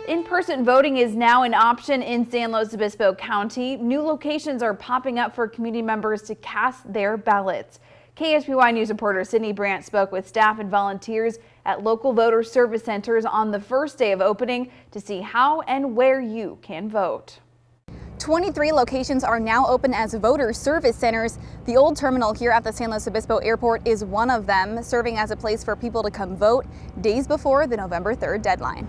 In-person voting is now an option in San Luis Obispo County. New locations are popping up for community members to cast their ballots. KSBY News reporter Sydney BRANDT spoke with staff and volunteers at local voter service centers on the first day of opening to see how and where you can vote. 23 locations are now open as voter service centers. The old terminal here at the San Luis Obispo Airport is one of them, serving as a place for people to come vote days before the November 3rd deadline.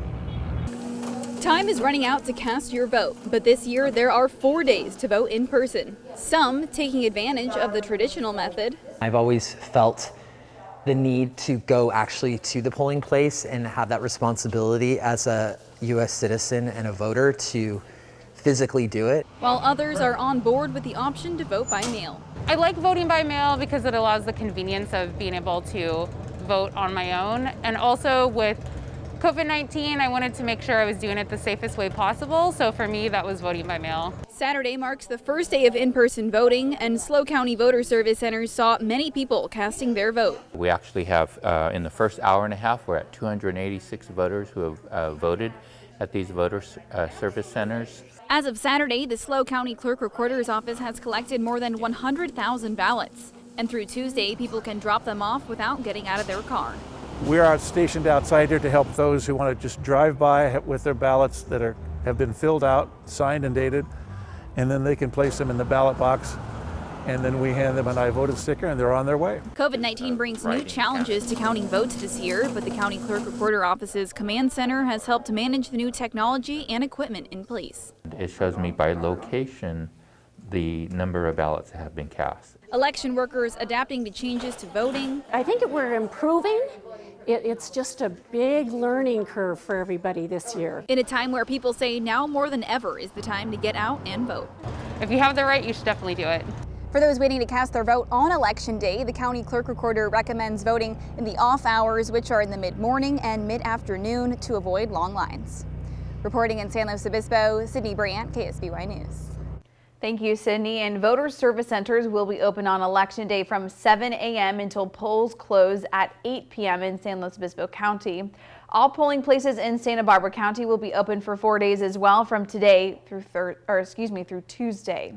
Time is running out to cast your vote, but this year there are 4 days to vote in person, some taking advantage of the traditional method. I've always felt the need to go actually to the polling place and have that responsibility as a U.S. citizen and a voter to physically do it. While others are on board with the option to vote by mail. I like voting by mail because it allows the convenience of being able to vote on my own, and also with COVID-19, I wanted to make sure I was doing it the safest way possible, so for me that was voting by mail. Saturday marks the first day of in-person voting, and SLO County voter service centers saw many people casting their vote. We actually have, in the first hour and a half, we're at 286 voters who have voted at these voter service centers. As of Saturday, the SLO County Clerk Recorder's Office has collected more than 100,000 ballots, and through Tuesday, people can drop them off without getting out of their car. We are stationed outside here to help those who want to just drive by with their ballots that have been filled out, signed and dated, and then they can place them in the ballot box, and then we hand them an I voted sticker and they're on their way. COVID-19 brings new challenges to counting votes this year, but the County Clerk Recorder Office's command center has helped manage the new technology and equipment in place. It shows me by location the number of ballots that have been cast. Election workers adapting to changes to voting. I think we're improving. It's just a big learning curve for everybody this year. In a time where people say now more than ever is the time to get out and vote. If you have the right, you should definitely do it. For those waiting to cast their vote on Election Day, the County Clerk Recorder recommends voting in the off hours, which are in the mid-morning and mid-afternoon, to avoid long lines. Reporting in San Luis Obispo, Sydney BRANDT, KSBY News. Thank you, Sydney. And voter service centers will be open on Election Day from 7 a.m. until polls close at 8 p.m. in San Luis Obispo County. All polling places in Santa Barbara County will be open for 4 days as well, from today through Tuesday.